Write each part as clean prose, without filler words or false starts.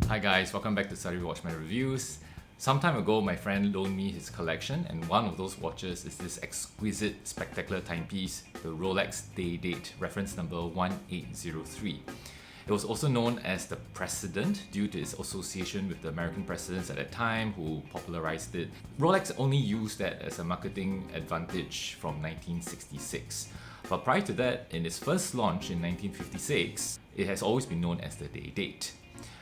Hi guys, welcome back to Salarywatchman Reviews. Some time ago, my friend loaned me his collection, and one of those watches is this exquisite, spectacular timepiece, the Rolex Day-Date, reference number 1803. It was also known as the President due to its association with the American presidents at that time who popularized it. Rolex only used that as a marketing advantage from 1966. But prior to that, in its first launch in 1956, it has always been known as the Day-Date.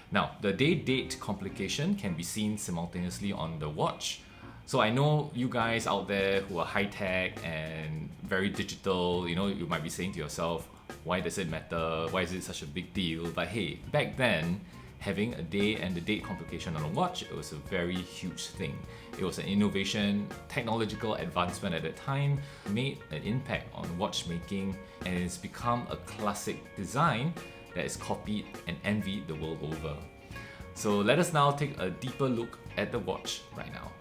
Now, the Day-Date Complication can be seen simultaneously on the watch. So I know you guys out there who are high-tech and very digital, you might be saying to yourself, why does it matter? Why is it such a big deal? But hey, back then, having a day and the date complication on a watch, it was a very huge thing. It was an innovation, technological advancement at the time, made an impact on watchmaking, and it's become a classic design that is copied and envied the world over. So let us now take a deeper look at the watch right now.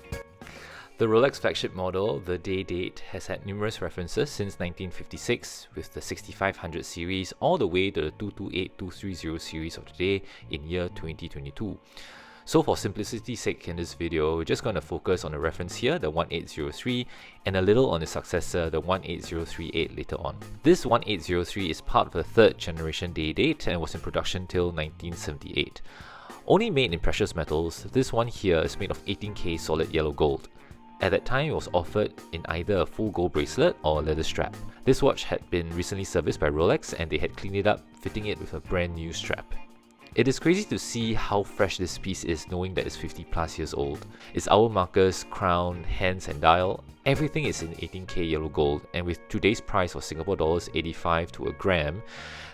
The Rolex flagship model, the Day-Date, has had numerous references since 1956, with the 6500 series all the way to the 228230 series of today in year 2022. So for simplicity's sake in this video, we're just going to focus on the reference here, the 1803, and a little on the successor, the 18038 later on. This 1803 is part of the third generation Day-Date and was in production till 1978. Only made in precious metals, this one here is made of 18K solid yellow gold. At that time, it was offered in either a full gold bracelet or a leather strap. This watch had been recently serviced by Rolex and they had cleaned it up, fitting it with a brand new strap. It is crazy to see how fresh this piece is knowing that it's 50 plus years old. Its hour markers, crown, hands and dial, everything is in 18K yellow gold, and with today's price of Singapore dollars 85 to a gram,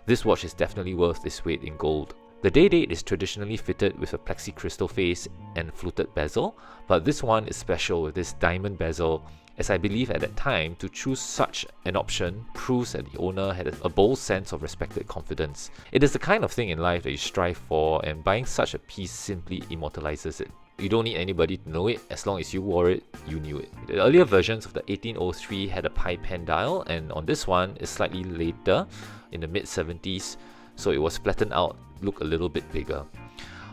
this watch is definitely worth its weight in gold. The Day-Date is traditionally fitted with a plexi crystal face and fluted bezel, but this one is special with this diamond bezel, as I believe at that time to choose such an option proves that the owner had a bold sense of respected confidence. It is the kind of thing in life that you strive for, and buying such a piece simply immortalizes it. You don't need anybody to know it, as long as you wore it, you knew it. The earlier versions of the 1803 had a pi pen dial, and on this one is slightly later, in the mid-70s, so it was flattened out, look a little bit bigger,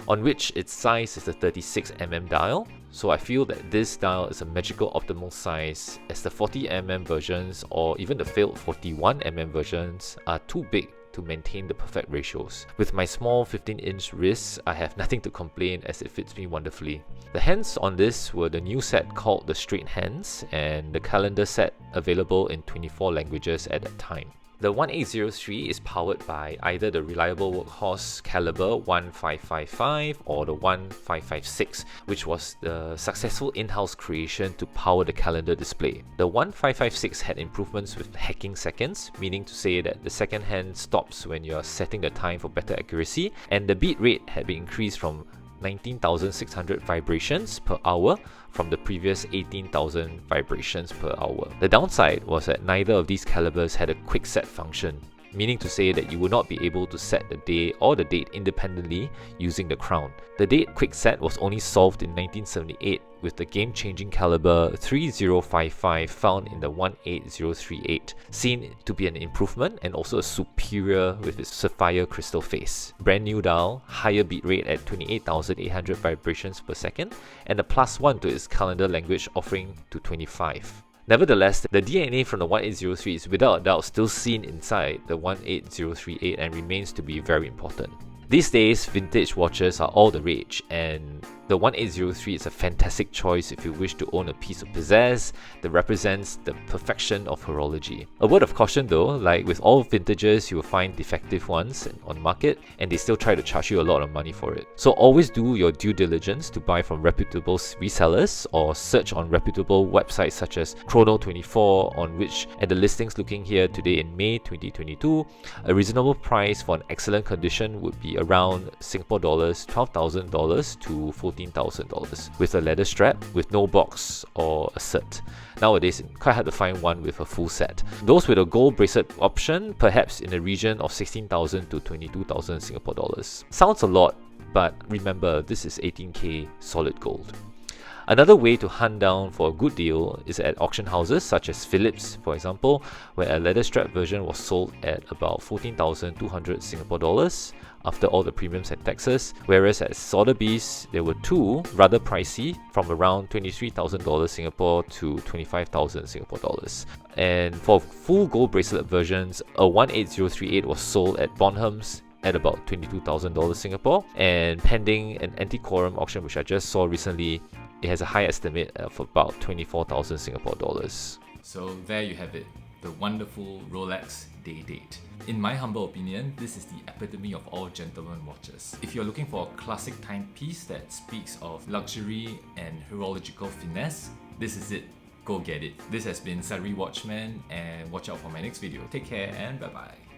on which its size is the 36mm dial. So I feel that this dial is a magical optimal size, as the 40mm versions or even the failed 41mm versions are too big to maintain the perfect ratios. With my small 15-inch wrists, I have nothing to complain as it fits me wonderfully. The hands on this were the new set called the straight hands, and the calendar set available in 24 languages at that time. The 1803 is powered by either the reliable workhorse caliber 1555 or the 1556, which was the successful in-house creation to power the calendar display. The 1556 had improvements with hacking seconds, meaning to say that the second hand stops when you're setting the time for better accuracy, and the beat rate had been increased from 19,600 vibrations per hour from the previous 18,000 vibrations per hour. The downside was that neither of these calibers had a quick set function, meaning to say that you would not be able to set the day or the date independently using the crown. The date quick set was only solved in 1978 with the game-changing caliber 3055 found in the 18038, seen to be an improvement and also a superior with its sapphire crystal face. Brand new dial, higher beat rate at 28,800 vibrations per second, and a +1 to its calendar language offering to 25. Nevertheless, the DNA from the 1803 is without a doubt still seen inside the 18038 and remains to be very important. These days, vintage watches are all the rage, and the 1803 is a fantastic choice if you wish to own a piece of pizzazz that represents the perfection of horology. A word of caution though, like with all vintages, you will find defective ones on market and they still try to charge you a lot of money for it. So always do your due diligence to buy from reputable resellers or search on reputable websites such as Chrono24, on which at the listings looking here today in May 2022, a reasonable price for an excellent condition would be around Singapore dollars $12,000 to $14,000 with a leather strap with no box or a cert. Nowadays, it's quite hard to find one with a full set. Those with a gold bracelet option, perhaps in the region of 16,000 to 22,000 Singapore dollars. Sounds a lot, but remember, this is 18K solid gold. Another way to hunt down for a good deal is at auction houses such as Philips, for example, where a leather strap version was sold at about 14,200 Singapore dollars after all the premiums and taxes, whereas at Sotheby's there were two rather pricey from around 23,000 dollars Singapore to 25,000 Singapore dollars. And for full gold bracelet versions, a 18038 was sold at Bonham's at about 22,000 dollars Singapore, and pending an antiquarian auction which I just saw recently, it has a high estimate of about 24,000 Singapore dollars. So there you have it, the wonderful Rolex Day-Date. In my humble opinion, this is the epitome of all gentleman watches. If you're looking for a classic timepiece that speaks of luxury and horological finesse, this is it. Go get it. This has been Salarywatchman, and watch out for my next video. Take care and bye bye.